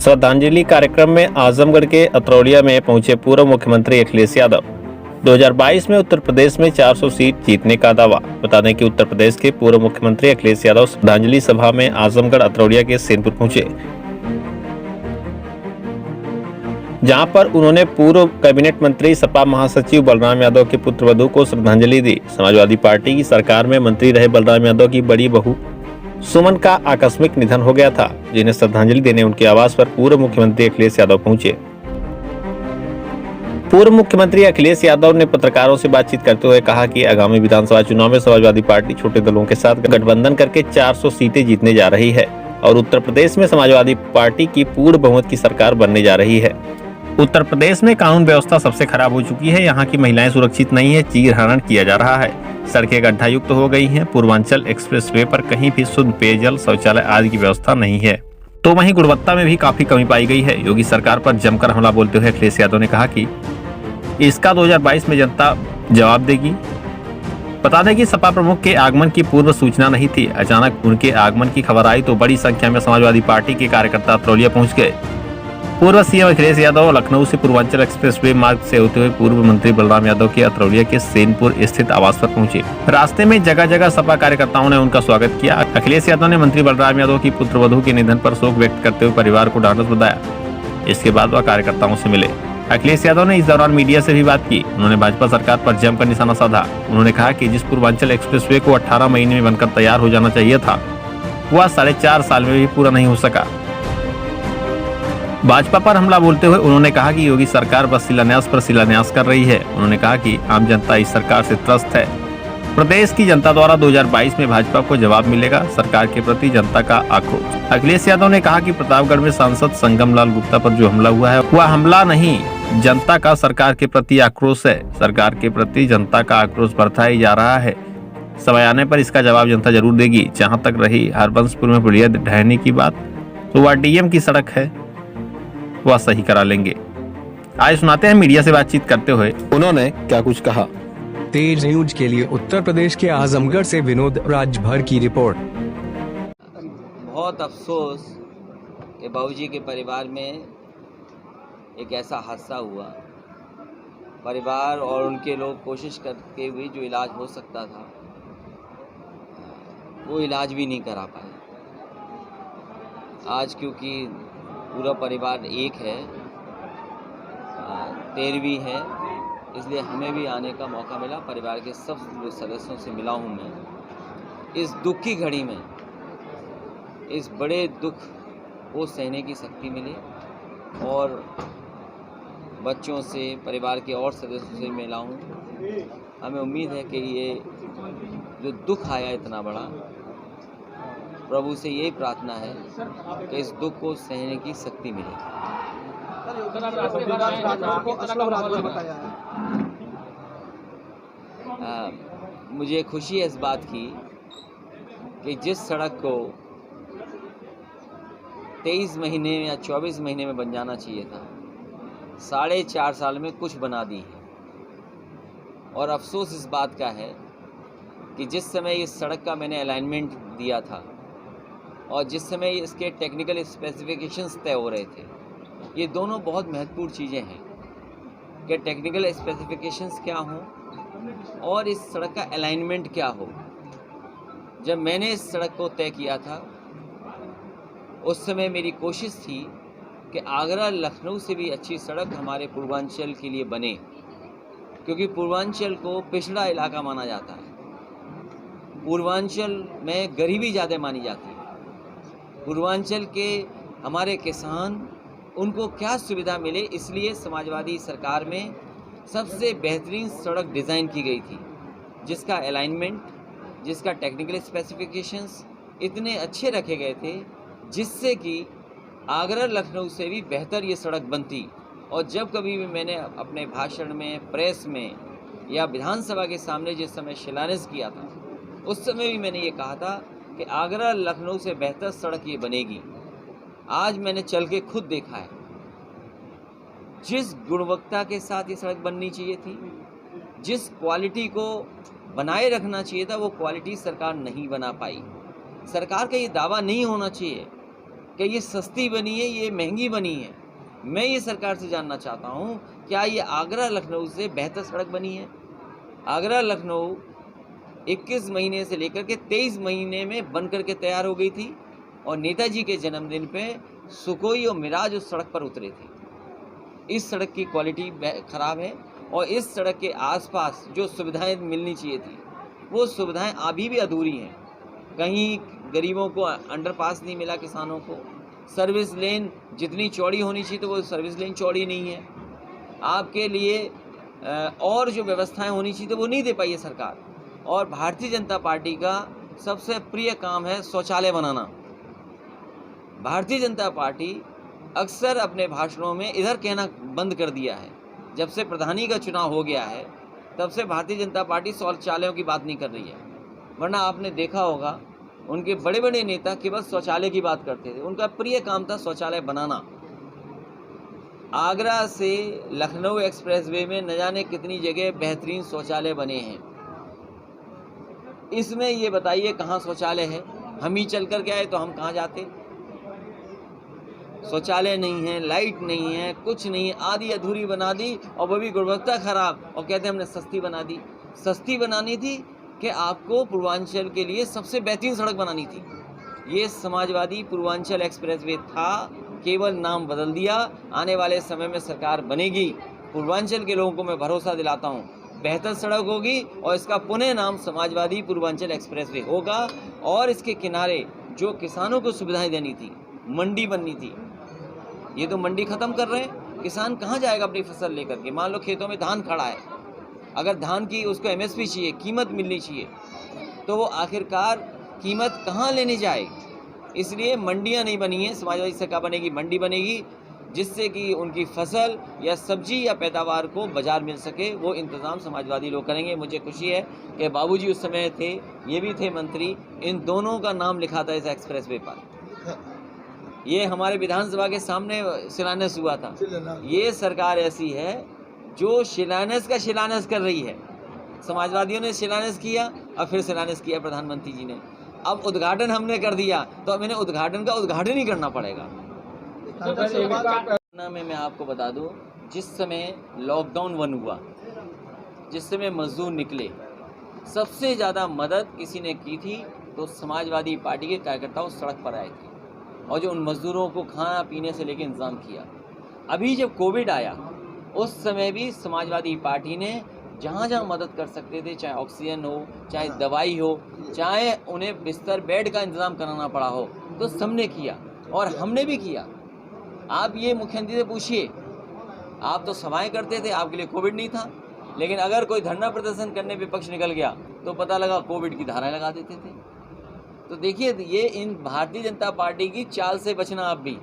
श्रद्धांजलि कार्यक्रम में आजमगढ़ के अतरौलिया में पहुंचे पूर्व मुख्यमंत्री अखिलेश यादव। 2022 में उत्तर प्रदेश में 400 सीट जीतने का दावा। बता दें कि उत्तर प्रदेश के पूर्व मुख्यमंत्री अखिलेश यादव श्रद्धांजलि सभा में आजमगढ़ अतरौलिया के सेनपुर पहुंचे, जहां पर उन्होंने पूर्व कैबिनेट मंत्री सपा महासचिव बलराम यादव के पुत्रवधू को श्रद्धांजलि दी। समाजवादी पार्टी की सरकार में मंत्री रहे बलराम यादव की बड़ी बहू सुमन का आकस्मिक निधन हो गया था, जिन्हें श्रद्धांजलि देने उनके आवास पर पूर्व मुख्यमंत्री अखिलेश यादव पहुंचे। पूर्व मुख्यमंत्री अखिलेश यादव ने पत्रकारों से बातचीत करते हुए कहा कि आगामी विधानसभा चुनाव में समाजवादी पार्टी छोटे दलों के साथ गठबंधन करके 400 सीटें जीतने जा रही है और उत्तर प्रदेश में समाजवादी पार्टी की पूर्ण बहुमत की सरकार बनने जा रही है। उत्तर प्रदेश में कानून व्यवस्था सबसे खराब हो चुकी है। यहाँ की महिलाएं सुरक्षित नहीं है, चीरहरण किया जा रहा है, सड़कें गड्ढा युक्त हो गई हैं, पूर्वांचल एक्सप्रेसवे पर कहीं भी शुद्ध पेयजल, शौचालय आदि की व्यवस्था नहीं है। तो वहीं गुणवत्ता में भी काफी कमी पाई गई है। योगी सरकार पर जमकर हमला बोलते हुए अखिलेश यादव ने कहा कि इसका 2022 में जनता जवाब देगी। बता दें कि सपा प्रमुख के आगमन की पूर्व सूचना नहीं थी। अचानक उनके आगमन की खबर आई तो बड़ी संख्या में समाजवादी पार्टी के कार्यकर्ता अतरौलिया पहुंच गए। पूर्व सीएम अखिलेश यादव लखनऊ से पूर्वांचल एक्सप्रेसवे मार्ग से होते हुए पूर्व मंत्री बलराम यादव के अतरौलिया के सेनपुर स्थित आवास पर पहुंचे। रास्ते में जगह जगह सपा कार्यकर्ताओं ने उनका स्वागत किया। अखिलेश यादव ने मंत्री बलराम यादव की पुत्रवधू के निधन पर शोक व्यक्त करते हुए परिवार को ढांढस बंधाया। इसके बाद वह कार्यकर्ताओं से मिले। अखिलेश यादव ने इस दौरान मीडिया से भी बात की। उन्होंने भाजपा सरकार पर जमकर निशाना साधा। उन्होंने कहा कि जिस पूर्वांचल एक्सप्रेसवे को 18 महीने में बनकर तैयार हो जाना चाहिए था, वह 4.5 साल में भी पूरा नहीं हो सका। भाजपा पर हमला बोलते हुए उन्होंने कहा कि योगी सरकार बस शिलान्यास पर शिलान्यास कर रही है। उन्होंने कहा कि आम जनता इस सरकार से त्रस्त है। प्रदेश की जनता द्वारा 2022 में भाजपा को जवाब मिलेगा। सरकार के प्रति जनता का आक्रोश। अखिलेश यादव ने कहा कि प्रतापगढ़ में सांसद संगम लाल गुप्ता पर जो हमला हुआ है वह हमला नहीं, जनता का सरकार के प्रति आक्रोश है। सरकार के प्रति जनता का आक्रोश बढ़ता ही जा रहा है। समय आने पर इसका जवाब जनता जरूर देगी। जहाँ तक रही हरबंसपुर में पुलिया ढहने की बात, तो वह डीएम की सड़क है, वह सही करा लेंगे। आज सुनाते हैं मीडिया से बातचीत करते हुए उन्होंने क्या कुछ कहा। तेज न्यूज के लिए उत्तर प्रदेश के आजमगढ़ से विनोद राजभर की रिपोर्ट। बहुत अफसोस कि बाबूजी के परिवार में एक ऐसा हादसा हुआ। परिवार और उनके लोग कोशिश करके भी जो इलाज हो सकता था वो इलाज भी नहीं करा पाए। आज क्योंकि पूरा परिवार एक है, 13वीं है, इसलिए हमें भी आने का मौका मिला। परिवार के सब सदस्यों से मिला हूँ मैं। इस दुख की घड़ी में, इस बड़े दुख को सहने की शक्ति मिले और बच्चों से, परिवार के और सदस्यों से मिला हूँ। हमें उम्मीद है कि ये जो दुख आया इतना बड़ा, प्रभु से यही प्रार्थना है कि इस दुख को सहने की शक्ति मिले। मुझे खुशी है इस बात की कि जिस सड़क को 23 महीने या 24 महीने में बन जाना चाहिए था, 4.5 साल में कुछ बना दी है। और अफसोस इस बात का है कि जिस समय इस सड़क का मैंने अलाइनमेंट दिया था और जिस समय इसके टेक्निकल स्पेसिफिकेशंस तय हो रहे थे, ये दोनों बहुत महत्वपूर्ण चीज़ें हैं कि टेक्निकल स्पेसिफिकेशंस क्या हों और इस सड़क का अलाइनमेंट क्या हो। जब मैंने इस सड़क को तय किया था उस समय मेरी कोशिश थी कि आगरा लखनऊ से भी अच्छी सड़क हमारे पूर्वांचल के लिए बने, क्योंकि पूर्वांचल को पिछड़ा इलाका माना जाता है। पूर्वांचल में गरीबी ज़्यादा मानी जाती है। पूर्वांचल के हमारे किसान, उनको क्या सुविधा मिले, इसलिए समाजवादी सरकार में सबसे बेहतरीन सड़क डिज़ाइन की गई थी, जिसका अलाइनमेंट, जिसका टेक्निकल स्पेसिफिकेशंस इतने अच्छे रखे गए थे जिससे कि आगरा लखनऊ से भी बेहतर ये सड़क बनती। और जब कभी भी मैंने अपने भाषण में, प्रेस में या विधानसभा के सामने जिस समय शिलान्यास किया था, उस समय भी मैंने ये कहा था कि आगरा लखनऊ से बेहतर सड़क ये बनेगी। आज मैंने चल के खुद देखा है, जिस गुणवत्ता के साथ ये सड़क बननी चाहिए थी, जिस क्वालिटी को बनाए रखना चाहिए था, वो क्वालिटी सरकार नहीं बना पाई। सरकार का ये दावा नहीं होना चाहिए कि ये सस्ती बनी है, ये महंगी बनी है। मैं ये सरकार से जानना चाहता हूँ, क्या ये आगरा लखनऊ से बेहतर सड़क बनी है? आगरा लखनऊ 21 महीने से लेकर के 23 महीने में बन करके तैयार हो गई थी और नेताजी के जन्मदिन पे सुकोई और मिराज उस सड़क पर उतरे थे। इस सड़क की क्वालिटी ख़राब है और इस सड़क के आसपास जो सुविधाएं मिलनी चाहिए थी वो सुविधाएं अभी भी अधूरी हैं। कहीं गरीबों को अंडरपास नहीं मिला, किसानों को सर्विस लेन जितनी चौड़ी होनी चाहिए तो वो सर्विस लेन चौड़ी नहीं है। आपके लिए और जो व्यवस्थाएं होनी चाहिए तो वो नहीं दे पाई है सरकार। और भारतीय जनता पार्टी का सबसे प्रिय काम है शौचालय बनाना। भारतीय जनता पार्टी अक्सर अपने भाषणों में इधर कहना बंद कर दिया है। जब से प्रधानी का चुनाव हो गया है तब से भारतीय जनता पार्टी शौचालयों की बात नहीं कर रही है, वरना आपने देखा होगा उनके बड़े बड़े नेता केवल शौचालय की बात करते थे। उनका प्रिय काम था शौचालय बनाना। आगरा से लखनऊ एक्सप्रेसवे में न जाने कितनी जगह बेहतरीन शौचालय बने हैं। इसमें ये बताइए कहाँ शौचालय है? हम ही चल कर के आए तो हम कहाँ जाते? शौचालय नहीं है, लाइट नहीं है, कुछ नहीं है, आधी अधूरी बना दी और वो भी गुणवत्ता खराब, और कहते हैं हमने सस्ती बना दी। सस्ती बनानी थी कि आपको पूर्वांचल के लिए सबसे बेहतरीन सड़क बनानी थी। ये समाजवादी पूर्वांचल एक्सप्रेसवे था, केवल नाम बदल दिया। आने वाले समय में सरकार बनेगी, पूर्वांचल के लोगों को मैं भरोसा दिलाता हूँ बेहतर सड़क होगी और इसका पुनः नाम समाजवादी पूर्वांचल एक्सप्रेसवे होगा। और इसके किनारे जो किसानों को सुविधाएं देनी थी, मंडी बननी थी, ये तो मंडी ख़त्म कर रहे हैं। किसान कहाँ जाएगा अपनी फसल लेकर के? मान लो खेतों में धान खड़ा है, अगर धान की उसको MSP चाहिए, कीमत मिलनी चाहिए, तो वो आखिरकार कीमत कहाँ लेने जाए? इसलिए मंडियाँ नहीं बनी हैं। समाजवादी सरकार बनेगी, मंडी बनेगी, जिससे कि उनकी फसल या सब्जी या पैदावार को बाजार मिल सके। वो इंतज़ाम समाजवादी लोग करेंगे। मुझे खुशी है कि बाबूजी उस समय थे, ये भी थे मंत्री, इन दोनों का नाम लिखा था इस एक्सप्रेसवे पर। ये हमारे विधानसभा के सामने शिलान्यास हुआ था। ये सरकार ऐसी है जो शिलान्यास का शिलान्यास कर रही है। समाजवादियों ने शिलान्यास किया और फिर शिलान्यास किया प्रधानमंत्री जी ने। अब उद्घाटन हमने कर दिया तो अब इन्हें उद्घाटन का उद्घाटन ही करना पड़ेगा। मैं आपको बता दूं, जिस समय लॉकडाउन 1 हुआ, जिस समय मजदूर निकले, सबसे ज़्यादा मदद किसी ने की थी तो समाजवादी पार्टी के कार्यकर्ताओं सड़क पर आए थे और जो उन मजदूरों को खाना पीने से लेकर इंतज़ाम किया। अभी जब कोविड आया उस समय भी समाजवादी पार्टी ने जहाँ जहाँ मदद कर सकते थे, चाहे ऑक्सीजन हो, चाहे दवाई हो, चाहे उन्हें बिस्तर बेड का इंतज़ाम कराना पड़ा हो, तो सबने किया और हमने भी किया। आप ये मुख्यमंत्री से पूछिए, आप तो सभाएं करते थे, आपके लिए कोविड नहीं था, लेकिन अगर कोई धरना प्रदर्शन करने विपक्ष निकल गया तो पता लगा कोविड की धाराएं लगा देते थे। तो देखिए, ये इन भारतीय जनता पार्टी की चाल से बचना। आप भी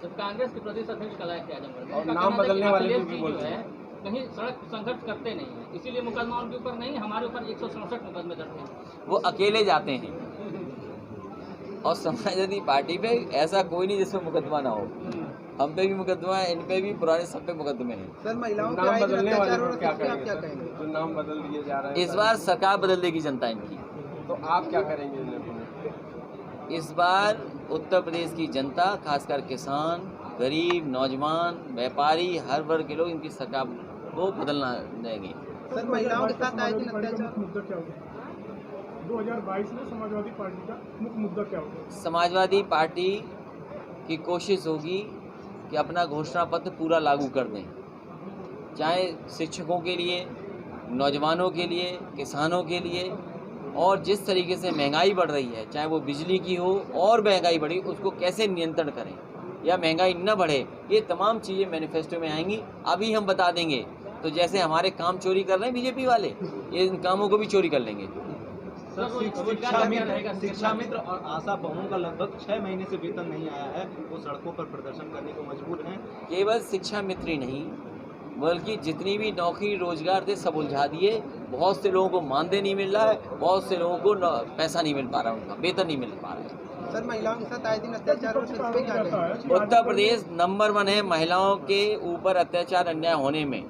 जब कांग्रेस के प्रदेश अध्यक्ष कलाश आजमगढ़ और नाम बदलने वाले भी बोल रहे हैं, कहीं सड़क संघर्ष करते नहीं है, इसीलिए मुकदमा उनके ऊपर नहीं, हमारे ऊपर 167 मुकदमे दर्ज हैं। वो अकेले जाते हैं और समाजवादी पार्टी पे ऐसा कोई नहीं जिसमें मुकदमा ना हो। हम पे भी मुकदमा है, इन पे भी, पुराने सब पे मुकदमे हैं। सर, महिलाओं के नाम बदलने वाले को क्या कहेंगे? जो नाम बदल दिए जा रहे हैं, इस बार सरकार बदल देगी जनता इनकी। तो आप क्या करेंगे? इस बार उत्तर प्रदेश की जनता, खासकर किसान, गरीब, नौजवान, व्यापारी, हर वर्ग के लोग इनकी सरकार को बदलना देंगे। सर, महिलाओं के साथ आए दिन अत्याचार, मुद्दा क्या होगा? 2022 में समाजवादी पार्टी का मुख्य मुद्दा क्या होगा? समाजवादी पार्टी की कोशिश होगी कि अपना घोषणा पत्र पूरा लागू कर दें, चाहे शिक्षकों के लिए, नौजवानों के लिए, किसानों के लिए। और जिस तरीके से महंगाई बढ़ रही है, चाहे वो बिजली की हो और महंगाई बढ़ी, उसको कैसे नियंत्रण करें या महंगाई न बढ़े, ये तमाम चीज़ें मैनिफेस्टो में आएंगी। अभी हम बता देंगे तो जैसे हमारे काम चोरी कर रहे हैं बीजेपी वाले, ये इन कामों को भी चोरी कर लेंगे। शिक्षा मित्र और आशा बहुओं का लगभग 6 महीने से वेतन नहीं आया है, वो सड़कों पर प्रदर्शन करने को मजबूर हैं। केवल शिक्षा मित्र ही नहीं, बल्कि जितनी भी नौकरी रोजगार थे सब उलझा दिए। बहुत से लोगों को मानदेय नहीं मिल रहा है, बहुत से लोगों को पैसा नहीं मिल पा रहा, उनका वेतन नहीं मिल पा रहा है। सर, महिलाओं के साथ आए दिन अत्याचार और उत्तर प्रदेश नंबर 1 है महिलाओं के ऊपर अत्याचार अन्याय होने में।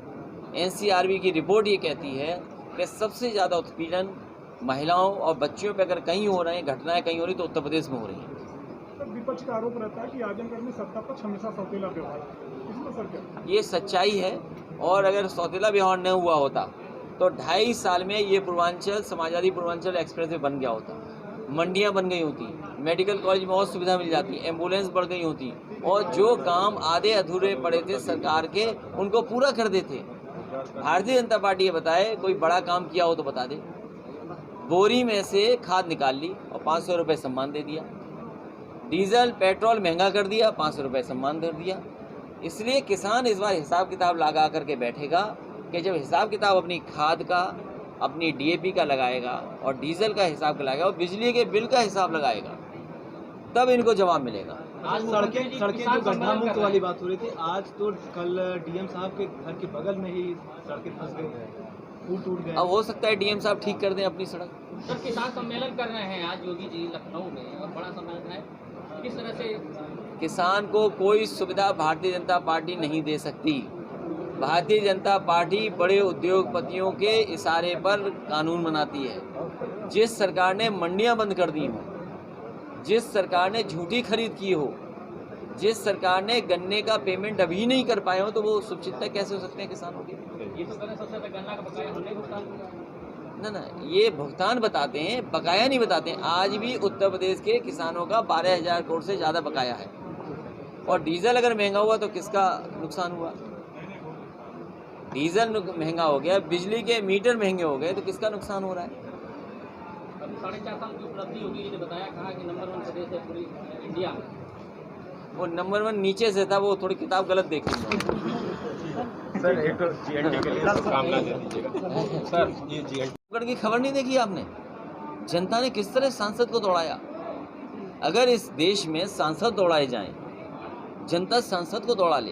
NCRB की रिपोर्ट ये कहती है कि सबसे ज़्यादा उत्पीड़न महिलाओं और बच्चियों पे अगर कहीं हो रहे हैं, घटनाएं कहीं हो रही तो उत्तर प्रदेश में हो रही हैं। विपक्ष का आरोप रहता है कि आजमगढ़ में सत्ता पक्ष हमेशा सौतेला व्यवहार है, इसमें सर क्या? ये सच्चाई है। और अगर सौतेला व्यवहार न हुआ होता तो 2.5 साल में ये पूर्वांचल समाजवादी पूर्वांचल एक्सप्रेस वे बन गया होता, मंडियां बन गई होती, मेडिकल कॉलेज में और सुविधा मिल जाती, एम्बुलेंस बढ़ गई होती, और जो काम आधे अधूरे पड़े थे सरकार के उनको पूरा कर देते। भारतीय जनता पार्टी ये बताए कोई बड़ा काम किया हो तो बता दे। बोरी में से खाद निकाल ली और 500 रुपये सम्मान दे दिया, डीजल पेट्रोल महंगा कर दिया, 500 रुपये सम्मान कर दिया। इसलिए किसान इस बार हिसाब किताब लगा करके बैठेगा कि जब हिसाब किताब अपनी खाद का, अपनी डीएपी का लगाएगा और डीजल का हिसाब लगाएगा और बिजली के बिल का हिसाब लगाएगा, तब इनको जवाब मिलेगा। आज सड़कें जो गड्ढा मुक्त वाली बात हो रही थी, आज तो कल डीएम साहब के घर के बगल में ही सड़कें फंस गई, पुल टूट गए। अब हो सकता है डीएम साहब ठीक कर दें अपनी सड़क। सर किसान सम्मेलन कर रहे हैं आज योगी जी लखनऊ में, और बड़ा सम्मेलन है, किस तरह से? किसान को कोई सुविधा भारतीय जनता पार्टी नहीं दे सकती। भारतीय जनता पार्टी बड़े उद्योगपतियों के इशारे पर कानून बनाती है। जिस सरकार ने मंडियां बंद कर दी हों, जिस सरकार ने झूठी खरीद की हो, जिस सरकार ने गन्ने का पेमेंट अभी नहीं कर पाए हो, तो वो सुचिंता कैसे हो सकते हैं किसानों के? ये तो कहना सबसे पहले गन्ना का बकाया हमने भुगतान किया। ना, ये भुगतान बताते हैं, बकाया नहीं बताते हैं। आज भी उत्तर प्रदेश के किसानों का 12,000 करोड़ से ज़्यादा बकाया है। और डीजल अगर महंगा हुआ तो किसका नुकसान हुआ? डीजल महंगा हो गया, बिजली के मीटर महंगे हो गए, तो किसका नुकसान हो रहा है? अभी 4.5 साल की उपलब्धि योगी जी ने बताया, कहा कि नंबर 1 प्रदेश है पूरी इंडिया में। वो नंबर 1 नीचे से था, वो थोड़ी किताब गलत देख ली। सर एक तो जीएनटी के लिए शुभकामनाएं दे दीजिएगा। सर ये जीएनटी की खबर नहीं देखी आपने? जनता ने किस तरह सांसद को दौड़ाया। अगर इस देश में सांसद दौड़ाए जाएं, जनता सांसद को दौड़ा ले,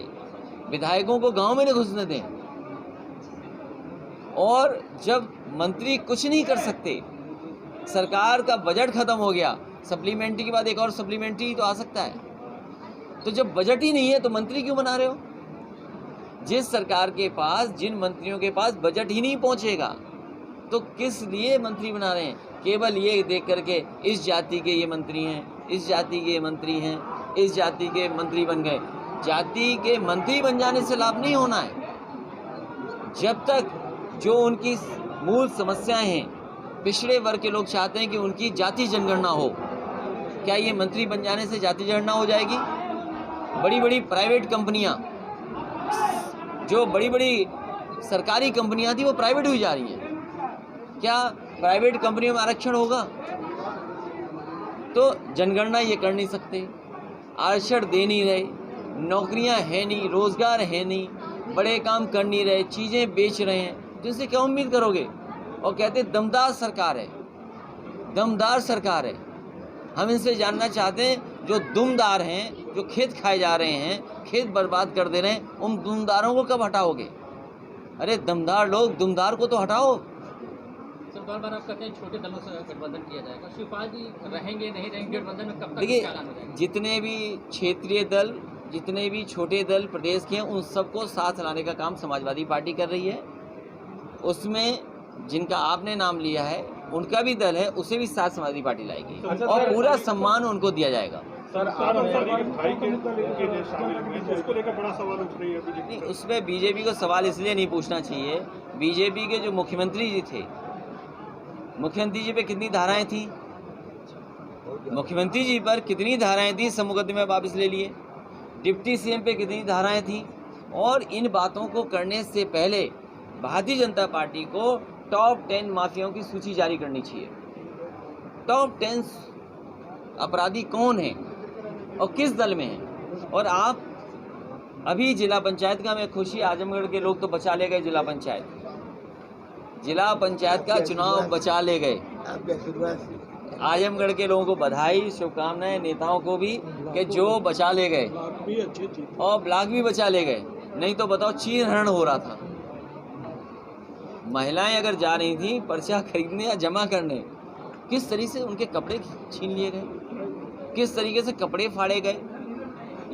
विधायकों को गांव में नहीं घुसने दें, और जब मंत्री कुछ नहीं कर सकते, सरकार का बजट खत्म हो गया, सप्लीमेंट्री के बाद एक और सप्लीमेंट्री तो आ सकता है, तो जब बजट ही नहीं है तो मंत्री क्यों बना रहे हो? जिस सरकार के पास, जिन मंत्रियों के पास बजट ही नहीं पहुंचेगा, तो किस लिए मंत्री बना रहे हैं? केवल ये देख करके इस जाति के ये मंत्री हैं, इस जाति के ये मंत्री हैं, इस जाति के मंत्री बन गए। जाति के मंत्री बन जाने से लाभ नहीं होना है। जब तक जो उनकी मूल समस्याएं हैं, पिछड़े वर्ग के लोग चाहते हैं कि उनकी जाति जनगणना हो। क्या ये मंत्री बन जाने से जाति जनगणना हो जाएगी? बड़ी बड़ी प्राइवेट कंपनियां, जो बड़ी बड़ी सरकारी कंपनियां थी वो प्राइवेट हुई जा रही हैं। क्या प्राइवेट कंपनियों में आरक्षण होगा? तो जनगणना ये कर नहीं सकते, आरक्षण दे नहीं रहे, नौकरियां है नहीं, रोजगार है नहीं, बड़े काम कर नहीं रहे, चीज़ें बेच रहे हैं, तो इससे क्या उम्मीद करोगे? और कहते दमदार सरकार है, दमदार सरकार है। हम इनसे जानना चाहते हैं, जो दुमदार हैं, जो खेत खाए जा रहे हैं, खेत बर्बाद कर दे रहे हैं, उन दुमदारों को कब हटाओगे? अरे दमदार लोग, दुमदार को तो हटाओ। सर बार बार आप कहते हैं छोटे दलों से गठबंधन किया जाएगा, शिवपाल जी रहेंगे नहीं रहेंगे गठबंधन में, कब तक देखिए, क्या ऐलान हो जाएगा? जितने भी क्षेत्रीय दल, जितने भी छोटे दल प्रदेश के हैं, उन सबको साथ लाने का काम समाजवादी पार्टी कर रही है। उसमें जिनका आपने नाम लिया है, उनका भी दल है, उसे भी साथ समाजवादी पार्टी लाएगी और पूरा सम्मान उनको दिया जाएगा। सर भाई के शामिल हुए तो उसको लेकर बड़ा सवाल उठ रही है बीजेपी। नहीं, उसमें बीजेपी को सवाल इसलिए नहीं पूछना चाहिए। बीजेपी के जो मुख्यमंत्री जी थे, मुख्यमंत्री जी पे कितनी धाराएं थी? मुख्यमंत्री जी पर कितनी धाराएं थी? सब मुकदमे वापस ले लिए। डिप्टी सीएम पे कितनी धाराएं थी? और इन बातों को करने से पहले भारतीय जनता पार्टी को टॉप 10 माफियाओं की सूची जारी करनी चाहिए। टॉप 10 अपराधी कौन है और किस दल में है? और आप अभी जिला पंचायत का, मैं खुशी, आजमगढ़ के लोग तो बचा ले गए, जिला पंचायत का चुनाव बचा ले गए। आजमगढ़ के लोगों को बधाई, शुभकामनाएं, नेताओं को भी, कि जो बचा ले गए, और ब्लॉक भी बचा ले गए। नहीं तो बताओ, चीरहरण हो रहा था। महिलाएं अगर जा रही थी पर्चा खरीदने या जमा करने, किस तरीके से उनके कपड़े छीन लिए गए, किस तरीके से कपड़े फाड़े गए।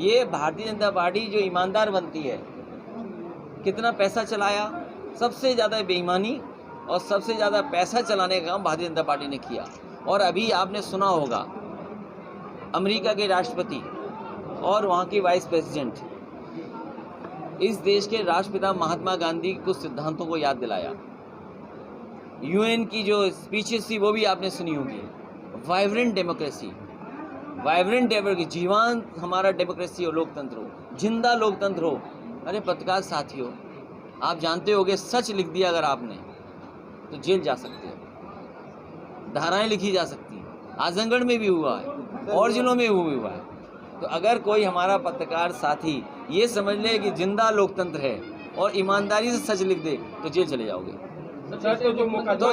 ये भारतीय जनता पार्टी जो ईमानदार बनती है, कितना पैसा चलाया, सबसे ज़्यादा बेईमानी और सबसे ज़्यादा पैसा चलाने का काम भारतीय जनता पार्टी ने किया। और अभी आपने सुना होगा अमेरिका के राष्ट्रपति और वहाँ के वाइस प्रेसिडेंट इस देश के राष्ट्रपिता महात्मा गांधी के कुछ सिद्धांतों को याद दिलाया। यूएन की जो स्पीचेस थी वो भी आपने सुनी होगी। वाइब्रेंट डेमोक्रेसी, जीवंत हमारा डेमोक्रेसी हो, लोकतंत्र हो, जिंदा लोकतंत्र हो। अरे पत्रकार साथियों, आप जानते होगे सच लिख दिया अगर आपने तो जेल जा सकते हो, धाराएं लिखी जा सकती हैं। आजमगढ़ में भी हुआ है और जिलों में भी हुआ है। तो अगर कोई हमारा पत्रकार साथी ये समझ ले कि जिंदा लोकतंत्र है और ईमानदारी से सच लिख दे तो जेल चले जाओगे। तो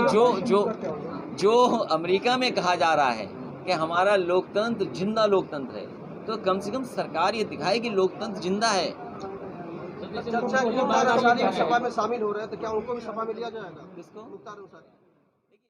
जो अमेरिका में कहा जा रहा है कि हमारा लोकतंत्र जिंदा लोकतंत्र है, तो कम से कम सरकार ये दिखाए कि लोकतंत्र जिंदा है। सपा में शामिल हो रहे हैं तो क्या उनको भी सपा में लिया जाएगा? किसको? मुख्तार अंसारी।